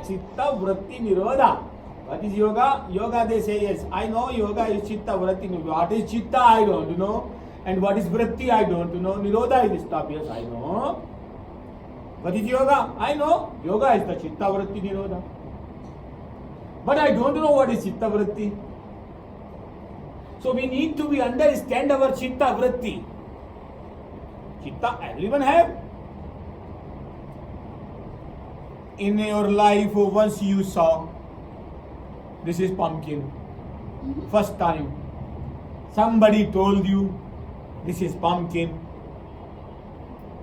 chitta vritti nirodha. What is yoga? Yoga, they say, yes, I know yoga is chitta vritti. What is chitta? I don't know. And what is vritti? I don't know. Nirodha is stop. Yes, I know. What is yoga? I know. Yoga is the chitta vritti nirodha. But I don't know what is chitta vritti. So we need to understand our chitta vritti. Chitta everyone have. In your life, once you saw, this is pumpkin. First time. Somebody told you, this is pumpkin.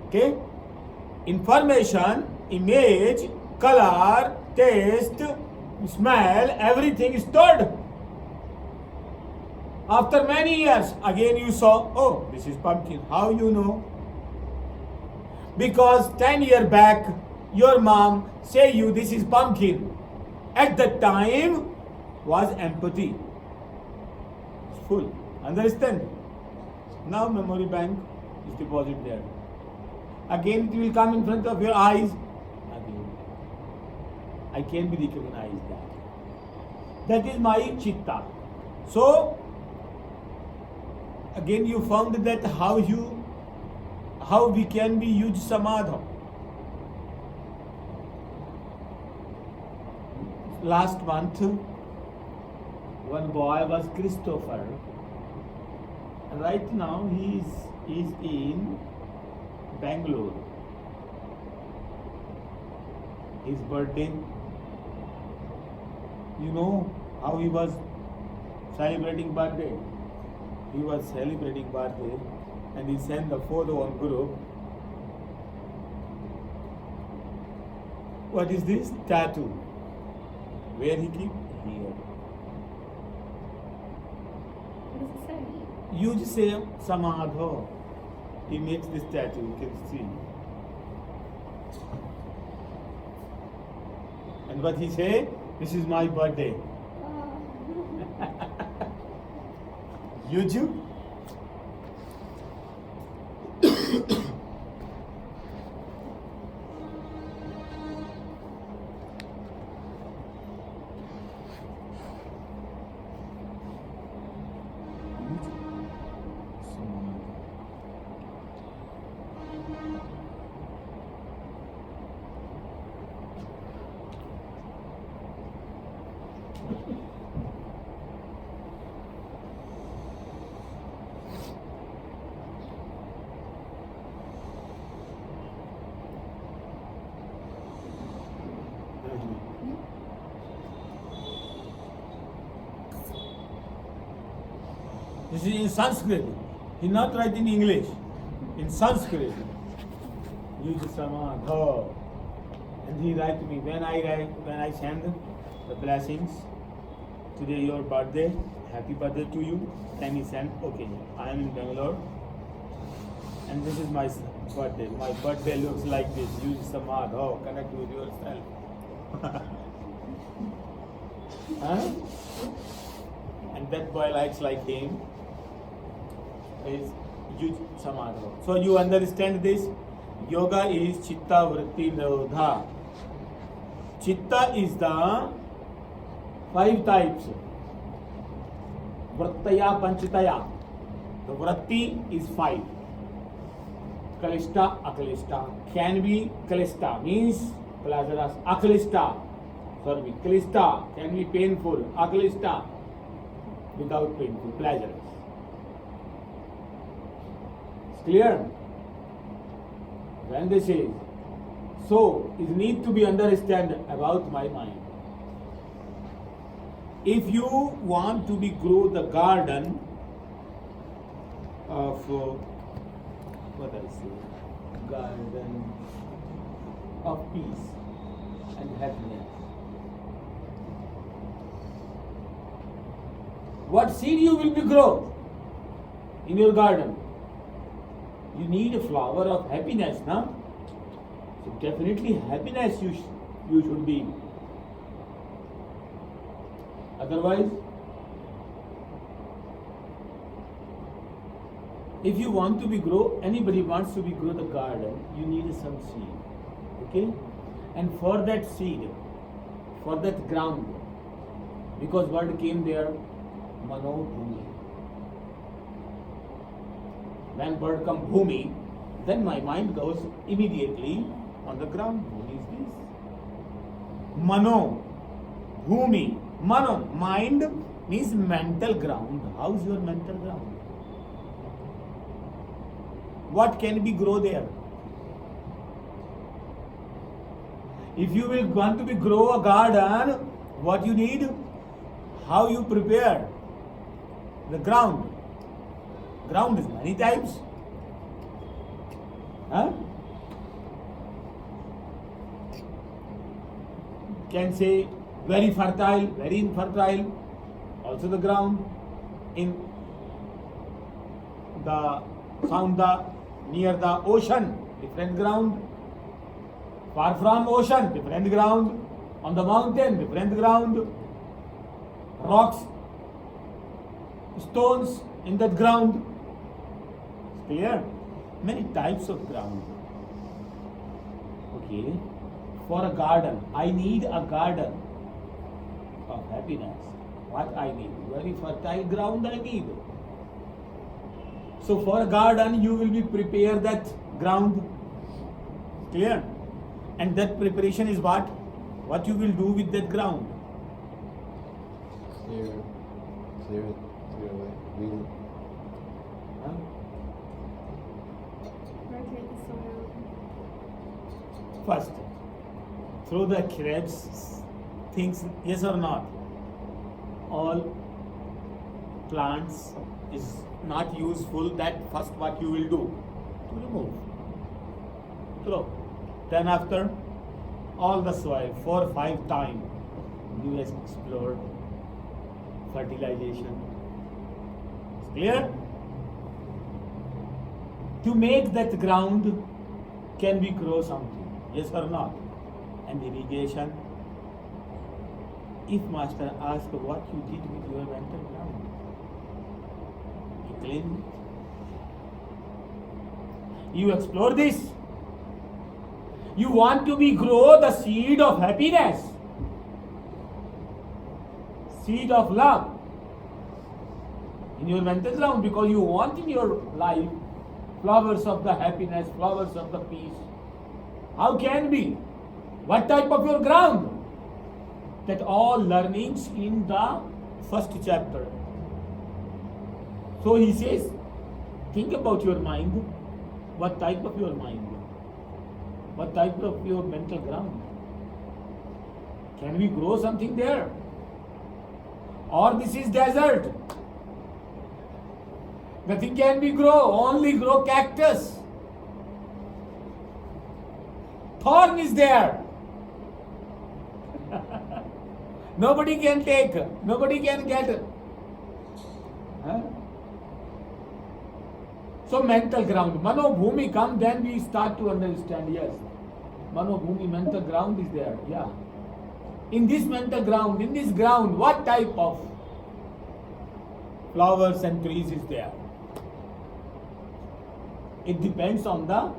Okay? Information, image, color, taste, smell, everything is stored. After many years, again you saw, oh, this is pumpkin. How you know? Because 10 years back, your mom say you this is pumpkin. At that time was empty. It's full. Understand? Now memory bank is deposited there. Again it will come in front of your eyes. Again. I can be recognized that. That is my chitta. So again you found that how we can be use samadha. Last month, one boy was Christopher. Right now he is in Bangalore. His birthday. You know how he was celebrating birthday? He was celebrating birthday and he sent the photo on group. What is this? Tattoo. Where he keep? Here. What does it say? You just say samadho. He makes this tattoo, you can see. And what he say? This is my birthday. YouTube? This is in Sanskrit. He not write in English. In Sanskrit. Use samadha. And he write to me when I send the blessings. Today your birthday. Happy birthday to you. Then he send, okay, I am in Bangalore. And this is my birthday. My birthday looks like this. Use samadha. Connect with yourself. Huh? And that boy likes like him. Is use samadha. So you understand this? Yoga is chitta vritti nirodha. Chitta is the 5 types. Vrittaya panchitaya. The vritti is 5. Kalista, akalista. Can be kalista means pleasure. Akalista. Sorry, kalista can be painful. Akalista without painful, pleasure. Clear? When this is so, it need to be understand about my mind. If you want to be grow the garden of what I say, garden of peace and happiness. What seed you will be grow in your garden? You need a flower of happiness, no? So definitely happiness you should be. Otherwise, if you want to be grow, anybody wants to be grow the garden, you need some seed. Okay? And for that seed, for that ground, because word came there, mano bhumi. When word come bhumi, then my mind goes immediately on the ground. Bhumi is this. Mano, bhumi, mano, mind means mental ground. How is your mental ground? What can be grow there? If you will want to be grow a garden, what you need? How you prepare the ground? Ground is many types. Huh? Can say very fertile, very infertile. Also the ground in the found the near the ocean, different ground. Far from ocean, different ground. On the mountain, different ground. Rocks, stones in that ground. It's clear? Many types of ground. Okay. For a garden, I need a garden of happiness. What I need? Very fertile ground I need. So for a garden, you will be prepare that ground. Clear? And that preparation is what? What you will do with that ground? Clear it away. Weed it. Huh? Rotate the soil. First, throw the crabs, things, yes or not? All plants is not useful. That first what you will do? To remove. Throw. Then after, all the soil, 4 or 5 times, you explore fertilization. It's clear? To make that ground can be grow something, yes or not? And irrigation. If master asks what you did with your mental ground, you clean it. You explore this. You want to be grow the seed of happiness, seed of love in your mental ground, because you want in your life flowers of the happiness, flowers of the peace. How can be? What type of your ground? That all learnings in the first chapter. So he says, think about your mind. What type of your mind? What type of your mental ground? Can we grow something there? Or this is desert? Nothing can be grow, only grow cactus. Thorn is there. Nobody can take, nobody can get. Huh? So mental ground, mano bhumi come, then we start to understand, yes. Mano bhumi, mental ground is there, yeah. In this mental ground, in this ground, what type of flowers and trees is there? It depends on the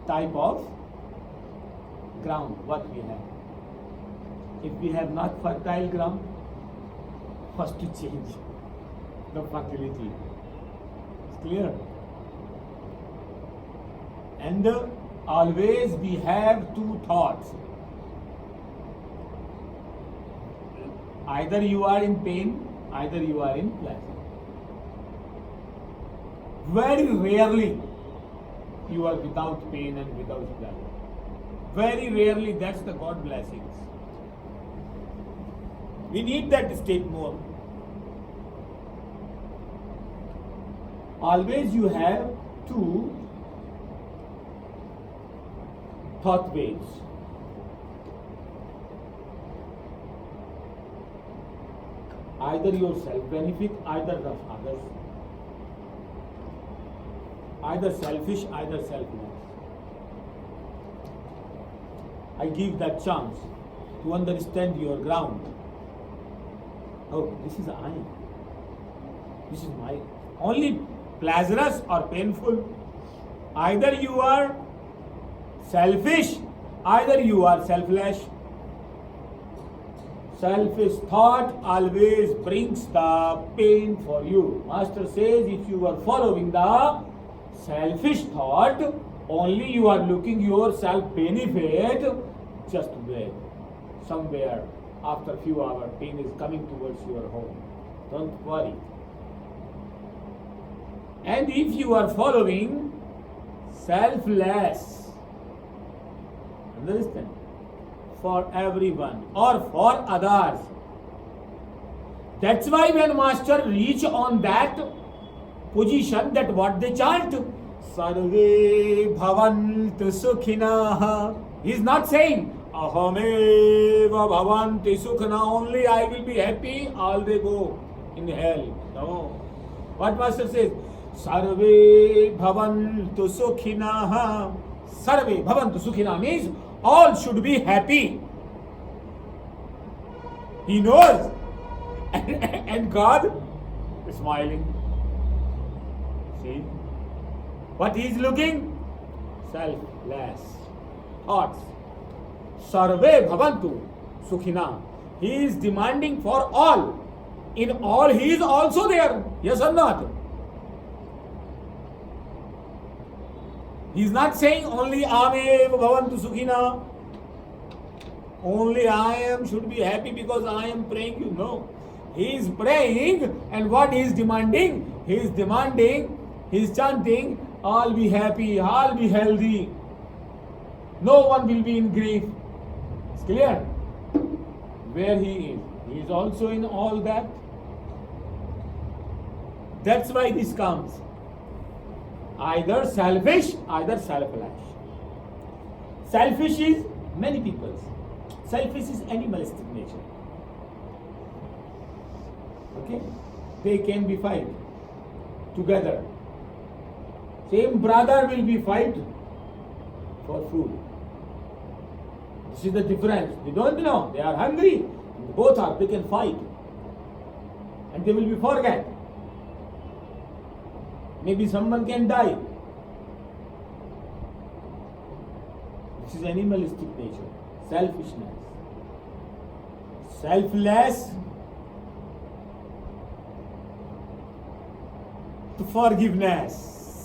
type of ground what we have. If we have not fertile ground, first to change the fertility. It's clear? And always we have 2 thoughts. Either you are in pain, either you are in pleasure. Very rarely you are without pain and without pleasure. Very rarely, that's the God blessings. We need that state more. Always you have 2 thought waves. Either your self-benefit, either of others. Either selfish, either selfless. I give that chance to understand your ground. Oh, this is I. This is my. Only pleasurous or painful. Either you are selfish, either you are selfless. Selfish thought always brings the pain for you. Master says if you are following the selfish thought, only you are looking your self benefit, just wait. Somewhere after few hours, pain is coming towards your home. Don't worry. And if you are following selfless, understand? For everyone or for others. That's why when Master reach on that position, that what they chant, Sarve Bhavantu Sukhinah. He is not saying Ahameva Bhavanti Sukhna, only I will be happy, all they go in hell. No. What Master says? Sarve Bhavantu Sukhinah. Sarve Bhavantu Sukhinah means all should be happy. He knows. And God is smiling. See? What he is looking? Selfless thoughts. Sarve Bhavantu Sukhina. He is demanding for all. In all, he is also there. Yes or not? He is not saying only Ame Bhavantu Sukhina. Only I am should be happy because I am praying you. No. He is praying, and what he is demanding? He is demanding, he is chanting, all be happy, all be healthy. No one will be in grief. It's clear? Where he is. He is also in all that. That's why this comes. Either selfish, either selfless. Selfish is many people's. Selfish is animalistic nature. Okay? They can be fight together. Same brother will be fight for food. This is the difference. They don't know. They are hungry. Both are. They can fight. And they will be forget. Maybe someone can die. This is animalistic nature. Selfishness. Selfless. To forgiveness.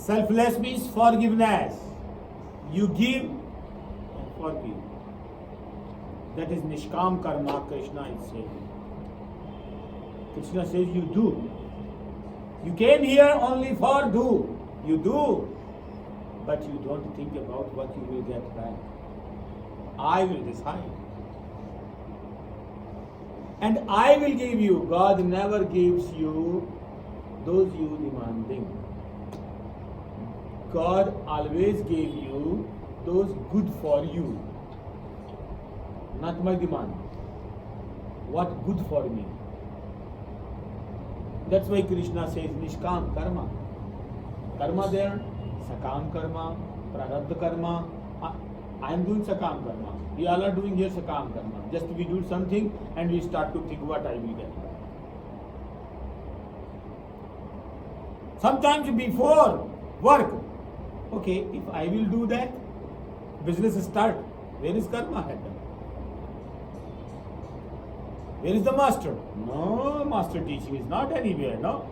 Selfless means forgiveness. You give and forgive. That is Nishkam Karma, Krishna is saying. Krishna says you do. You came here only for do. You do. But you don't think about what you will get back. I will decide. And I will give you. God never gives you those you demanding. God always gave you those good for you. Not my demand. What good for me? That's why Krishna says Nishkam Karma. Karma there, Sakam Karma, Prarabdha Karma. I am doing Sakam Karma. We all are doing here Sakam Karma. Just we do something and we start to think what I will get. Sometimes before work, okay, if I will do that, business start. Where is Karma happen? Where is the master? No, master teaching is not anywhere, no.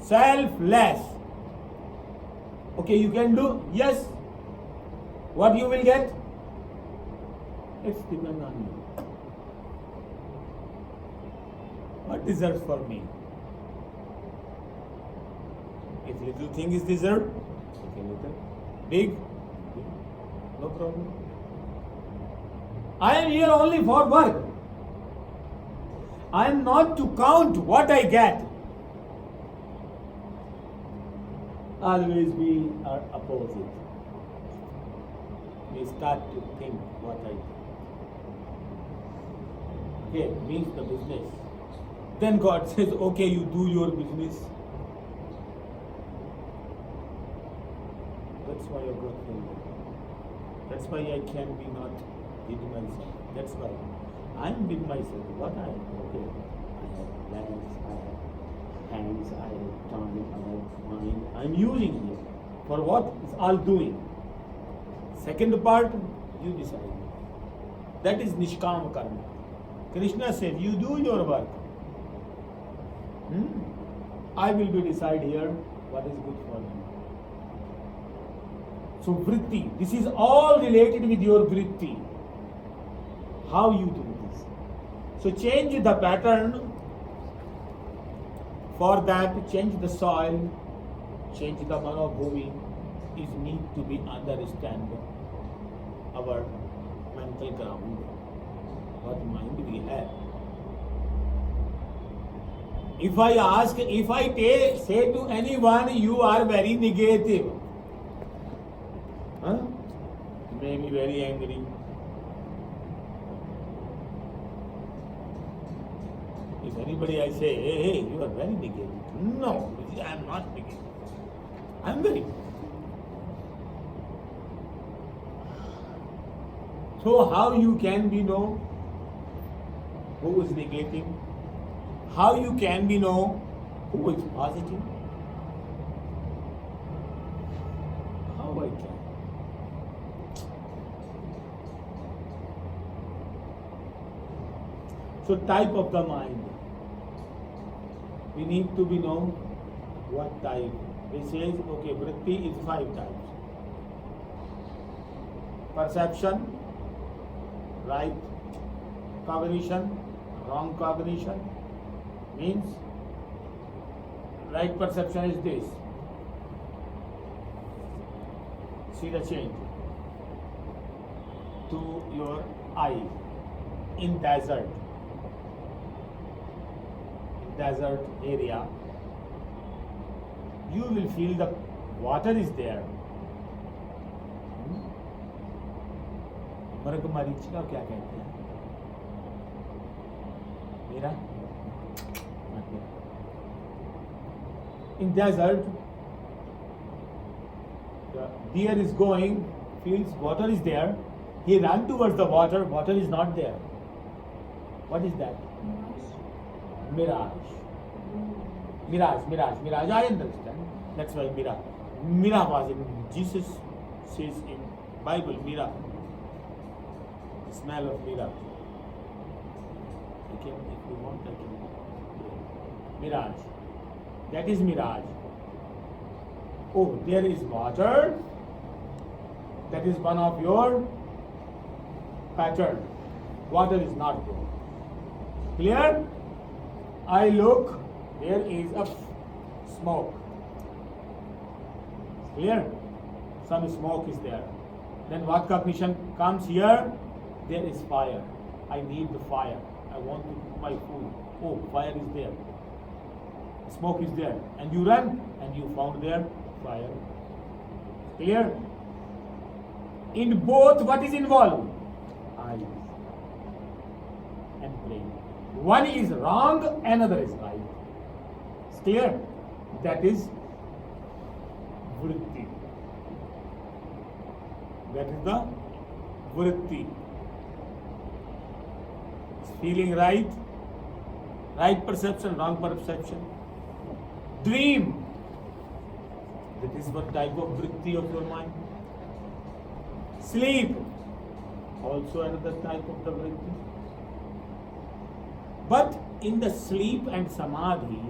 Selfless. Okay, you can do, yes. What you will get? It's depend on you. What deserves for me? If little thing is deserved, okay, little. Big, no problem. I am here only for work. I am not to count what I get. Always be our opposite. We start to think what I do. Okay, means the business. Then God says, okay, you do your business. That's why I got failure. That's why I can be not with myself. That's why. I am with myself. What I am? Okay. I have legs, I have hands, I have tongue, I have mind. I am using it. For what? It's all doing. Second part, you decide. That is Nishkam Karma. Krishna says, you do your work. I will be decide here what is good for you. So vritti, this is all related with your vritti. How you do this. So change the pattern. For that, change the soil, change the manobhumi, is need to be understand our mental ground, what mind we have. If I ask, if I say to anyone, you are very negative, may be very angry. If anybody I say, hey, you are very negative. No, I am not negative. I am very negative. So how you can be know who is negative? How you can be know who is positive? How I can? So type of the mind. We need to be know what type. He says, okay, vritti is 5 types. Perception, right cognition, wrong cognition, means right perception is this. See the change to your eye in desert area. You will feel the water is there. मृग मरीचिका क्या कहते हैं? मेरा in desert, the deer is going, feels water is there, he ran towards the water, water is not there. What is that? Mirage. I understand. That's why Mira was in, Jesus says in Bible, Mira. Smell of Mira. If you want, I can. Mirage. That is mirage. Oh, there is water. That is one of your pattern. Water is not there. Clear? I look, there is a smoke. Clear? Some smoke is there. Then what cognition comes here? There is fire. I need the fire. I want to cook my food. Oh, fire is there. Smoke is there. And you run and you found there fire. Clear? In both, what is involved? Eyes and brain. One is wrong, another is right. It's clear? That is vritti. That is the vritti. Feeling right, right perception, wrong perception. Dream. That is one type of vritti of your mind. Sleep. Also another type of the vritti. But in the sleep and samadhi,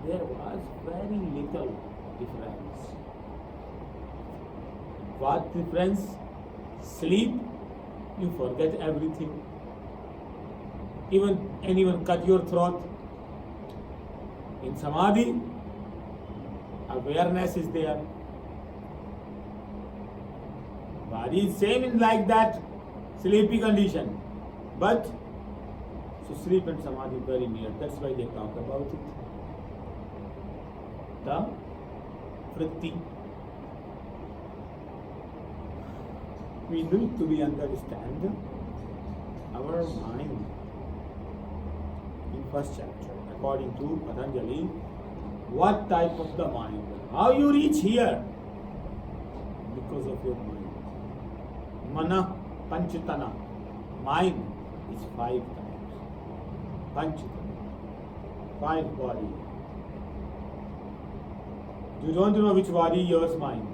there was very little difference. What difference? Sleep, you forget everything. Even anyone cut your throat. In samadhi, awareness is there. Body is same in like that sleepy condition. But so sleep and samadhi very near. That's why they talk about it. The vritti. We need to be understand our mind. In first chapter, according to Patanjali, what type of the mind? How you reach here? Because of your mind. Mana, Panchitana. Mind is 5 times. Panchitana. 5 body. You don't know which body yours mind.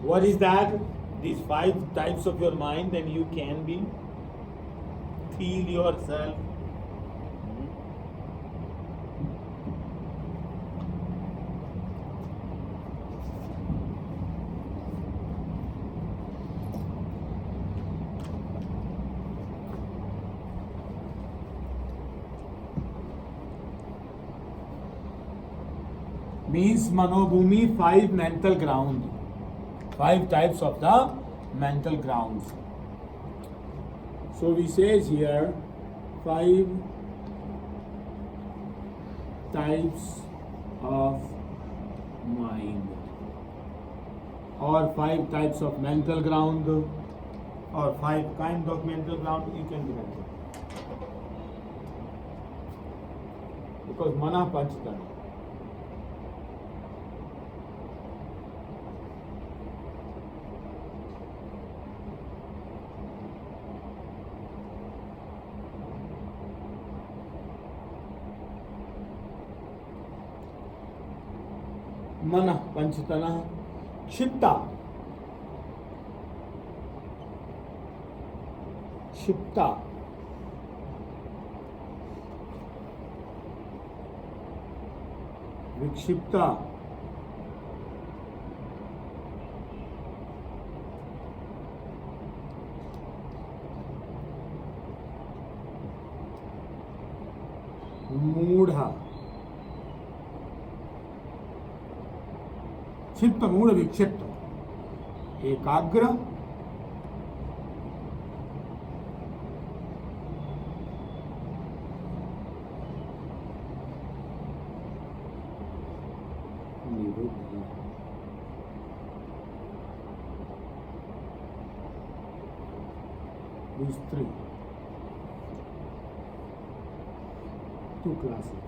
What is that? These 5 types of your mind, then you can be feel yourself. Means Manobhumi, 5 mental ground. 5 types of the mental grounds. So we says here 5 types of mind, or 5 types of mental ground, or 5 kind of mental ground. You can remember, because mana panchitana. मन पंचतना, क्षिप्ता, क्षिप्ता, विक्षिप्ता, मूढ़ा, चित्त मूढ़ विक्षिप्त, एकाग्र, निरुद्ध, these 3, 2 classes.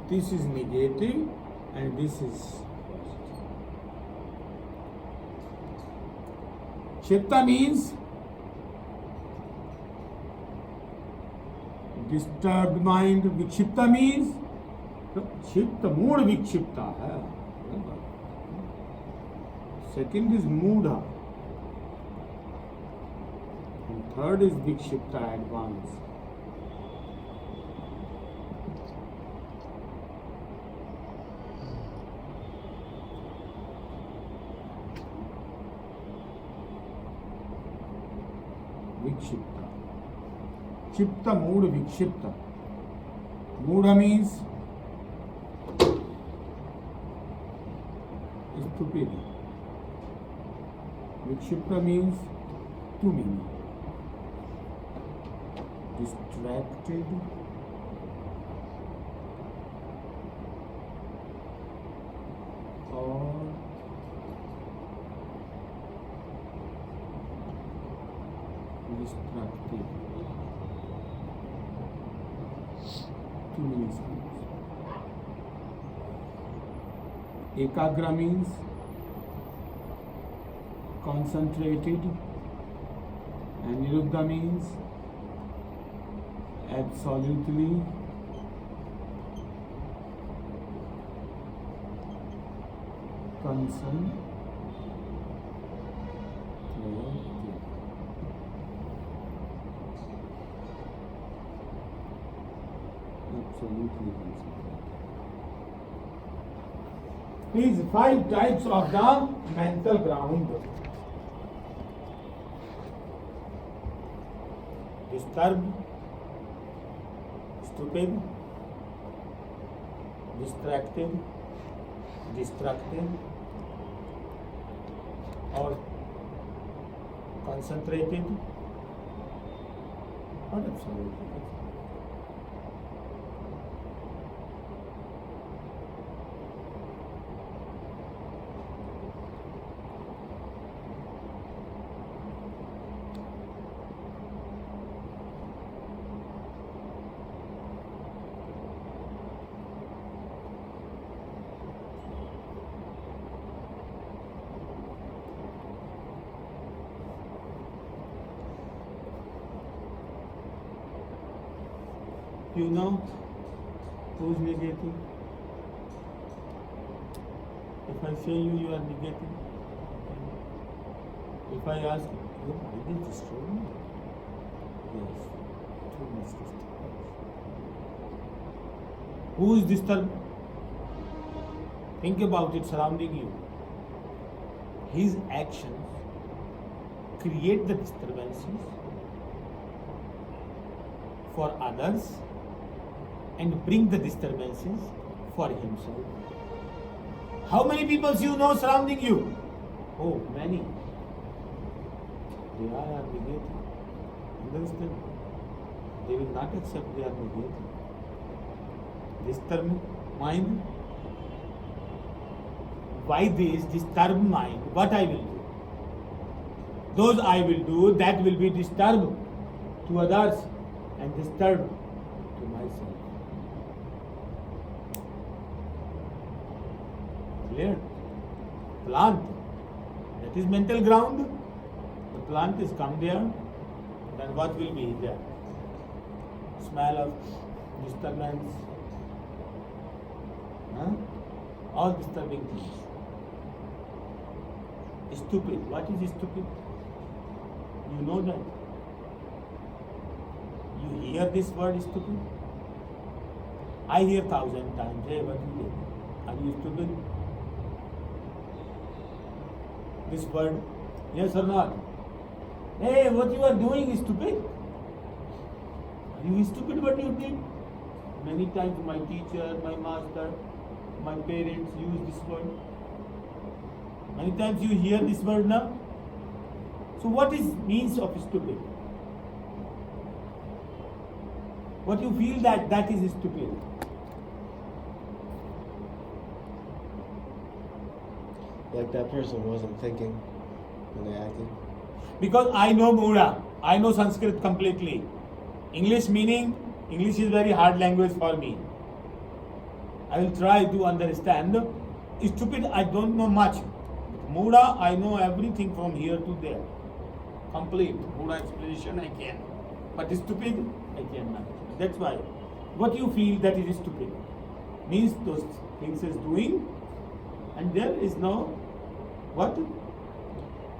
This is negative and this is positive. Chitta means disturbed mind. Vikshipta means चित्त मूढ़ विक्षिप्ता है. Second is मूढ़ा, and third is vikshipta, advanced. विक्षिप्त, चित्त मूढ़ विक्षिप्त. मूढ़ means stupid. Vikshipta means 2 meaning: distracted, or distracted. 2 meanings. Ekagra means concentrated, and Niruddha means absolutely concentrated. Absolutely concentrated. These 5 types of the mental ground: disturbed, stupid, distracted, destructive, or concentrated, or absolutely. You know who's negative? If I say you are negative, if I ask you, why did you destroy me? Yes. Too much disturbance. Who is disturbed? Think about it surrounding you. His actions create the disturbances for others and bring the disturbances for himself. How many people you know surrounding you? Oh, many. They are negative. Understand? They will not accept they are negative. Disturb mind. Why this disturb mind? What I will do? Those I will do that will be disturbed to others and disturbed to myself. Clear? Plant. That is mental ground. The plant is come there, then what will be there? Smell of disturbance. All disturbing things. Stupid. What is stupid? You know that. You hear this word stupid? I hear 1,000 times. Hey, what you do? Are you stupid? This word, yes or not? Hey, what you are doing is stupid. Are you stupid what you did? Many times my teacher, my master, my parents use this word. Many times you hear this word now. So what is means of stupid? What you feel that is stupid? Like that person wasn't thinking when they acted. Because I know Mura, I know Sanskrit completely. English meaning, English is very hard language for me. I will try to understand. Stupid, I don't know much. Mura, I know everything from here to there. Complete. Mura explanation I can. But stupid, I cannot. That's why. What you feel that is stupid means those things is doing, and there is no what?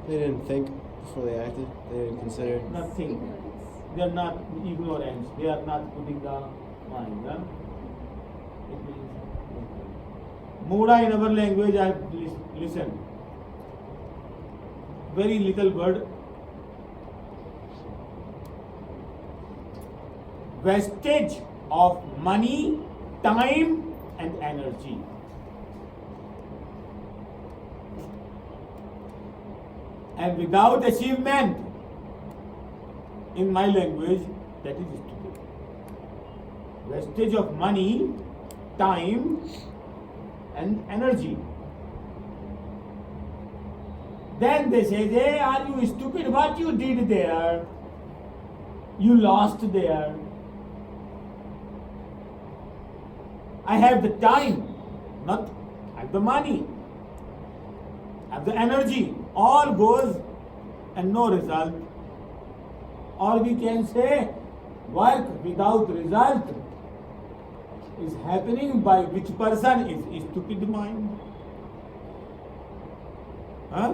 They didn't think before they acted. They didn't consider. Nothing. Ignorance. They are not ignorance. They are not putting the mind. Huh? It means Mura in our language I have listened. Very little word. Wastage of money, time and energy. And without achievement, in my language, that is stupid. Wastage of money, time and energy. Then they say, hey, are you stupid? What you did there? You lost there. I have the time, not have the money, have the energy. All goes and no result. Or we can say, work without result is happening by which person is stupid mind. Huh?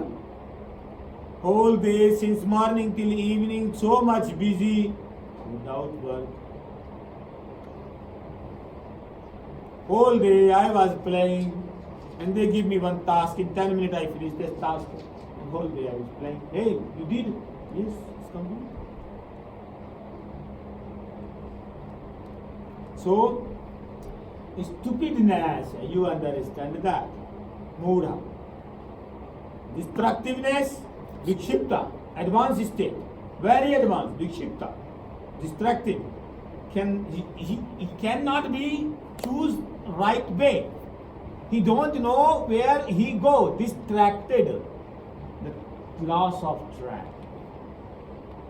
Whole day since morning till evening, so much busy without work. Whole day I was playing and they give me one task. In 10 minutes I finish this task. And whole day I was playing. Hey, you did? Yes, it's complete. So, stupidness, you understand that. Mudha. Destructiveness, vikshipta, advanced state. Very advanced, vikshipta. Distracted. He cannot be choose right way. He don't know where he go. Distracted. The loss of track.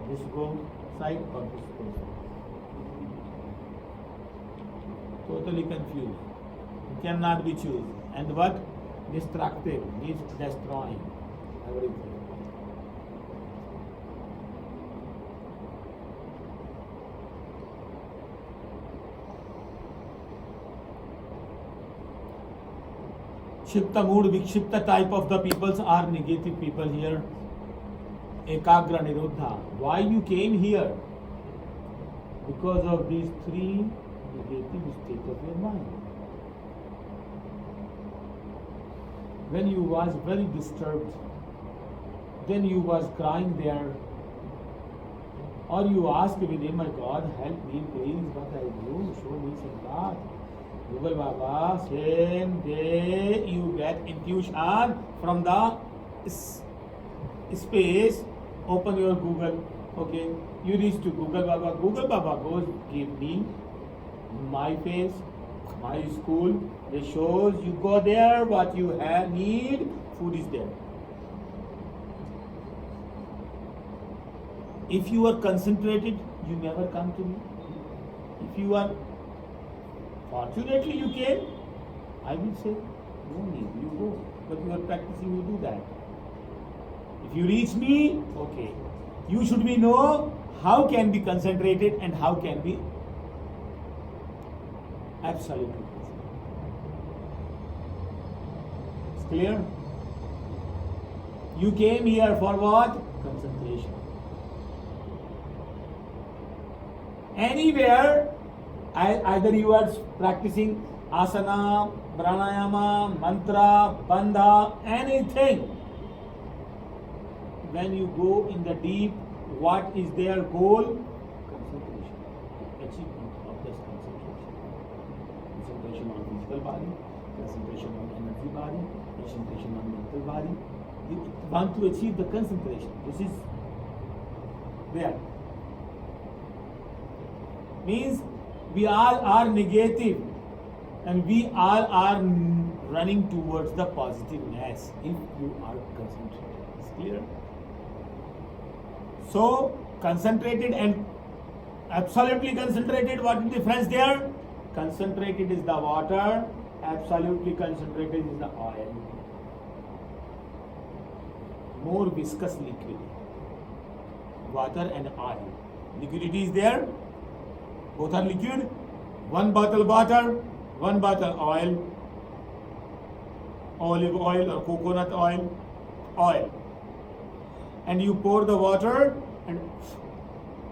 This go side or this go side. Totally confused. He cannot be choose. And what? Destructive means destroying everything. Shipta mood, vikshipta type of the peoples are negative people here. Ekagra Niruddha. Why you came here? Because of these three negative state of your mind. When you was very disturbed, then you was crying there, or you ask with him, my God, help me please, what I do, show me some path. Google Baba, same day you get intuition from the space, open your Google, okay, you reach to Google Baba goes, give me my face, my school, they shows you go there, what you have need, food is there. If you are concentrated, you never come to me. If you are, fortunately you came, I will say, no need, you go. But you are practicing, you do that. If you reach me, okay. You should be know how can be concentrated and how can be absolutely. It's clear? You came here for what? Concentration. Anywhere, either you are practicing asana, pranayama, mantra, bandha, anything. When you go in the deep, what is their goal? Concentration. Achievement of this concentration. Concentration on physical body, concentration on energy body, concentration on mental body. You want to achieve the concentration. This is there. Means we all are negative and we all are running towards the positiveness if you are concentrated. It's clear? So, concentrated and absolutely concentrated, what is the difference there? Concentrated is the water, absolutely concentrated is the oil. More viscous liquid. Water and oil. Liquidity is there. Both are liquid. One bottle water, one bottle oil. Olive oil or coconut oil. Oil. And you pour the water and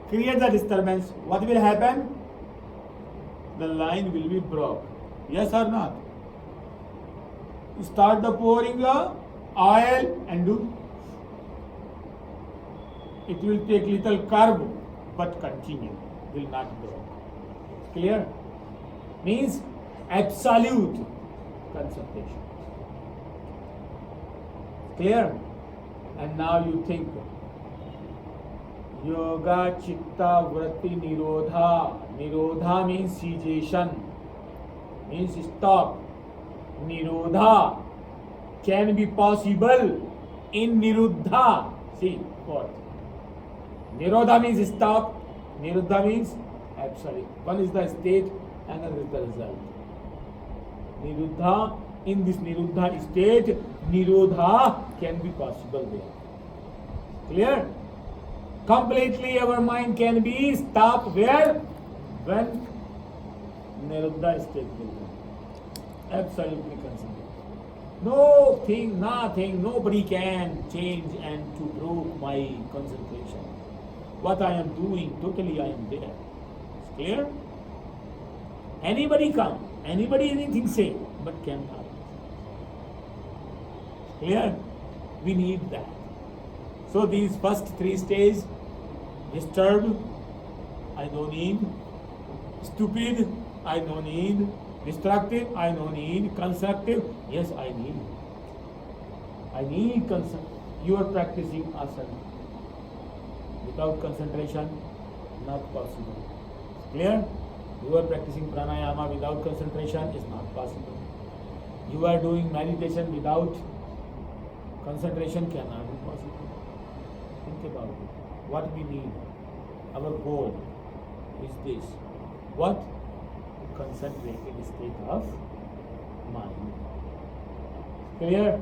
create the disturbance. What will happen? The line will be broke. Yes or not? You start the pouring the oil and do. It will take little curve but continue. Will not break. Clear? Means absolute concentration. Clear? And now you think yoga chitta vritti nirodha. Nirodha means cessation, means stop. Nirodha can be possible in niruddha. See what? Nirodha means stop, niruddha means absolute. One is the state, another is the result. Niruddha, in this niruddha state, nirodha can be possible there. Clear? Completely our mind can be stopped where? When niruddha state will be. Absolutely concentrated. Nothing, nobody can change and to broke my concentration. What I am doing, totally I am there. It's clear? Anybody come, anybody anything say, but cannot. Clear? We need that. So these first three stages, disturbed, I don't need. Stupid, I don't need. Destructive, I don't need. Constructive, yes, I need. I need you are practicing asana. Without concentration, not possible. Clear? You are practicing pranayama without concentration, is not possible. You are doing meditation without concentration, cannot be possible. Think about it. What we need, our goal is this. What? Concentrated state of mind. Clear?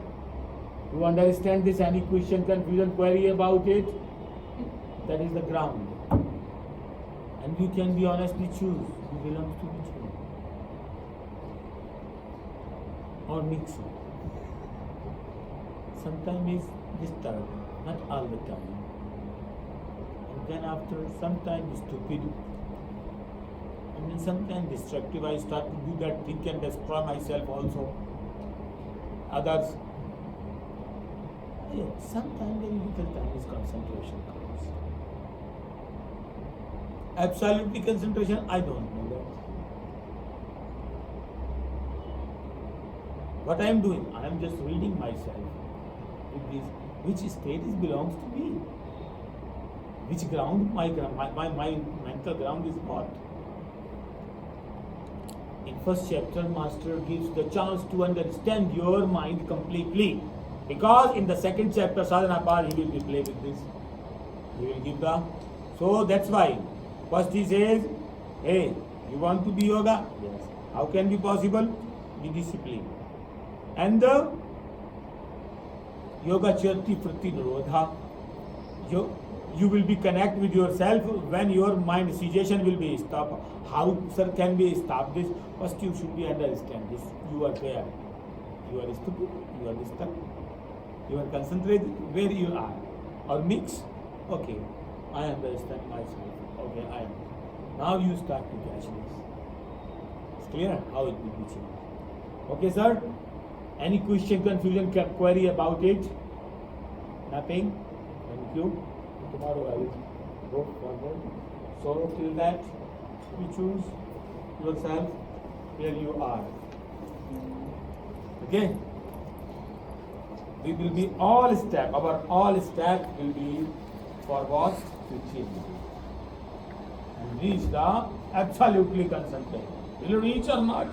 You understand this? Any question, confusion, query about it? That is the ground. And you can be honestly choose who belongs to which one. Or mix it. Sometimes is disturbed, not all the time. And then after sometimes stupid, sometimes destructive. I start to do that, think and destroy myself also. Others. Yeah, sometimes very little time is concentration comes. Absolutely concentration, I don't know that. What I am doing, I am just reading myself. With this, which status belongs to me? Which ground? My mental ground is what? In first chapter, Master gives the chance to understand your mind completely. Because in the second chapter, Sadhana part, he will be play with this. He will give the. So that's why. First he says, hey, you want to be yoga? Yes. How can be possible? Be disciplined. And the yoga charti prati nirodha. You will be connect with yourself when your mind cessation will be stopped. How sir can be established? First you should be understand this. You are there. You are stupid. You are disturbed. You are concentrated where you are. Or mix. Okay. I understand myself. Okay, I am. Now you start to catch this. It's clear how it will be changed. Okay, sir? Any question, confusion, query about it? Nothing? Thank you. Tomorrow I will go forward. So till that, you choose yourself where you are. Okay? We will be all step, our all step will be for what? To change. And reach the absolutely concentrate. Will you reach or not?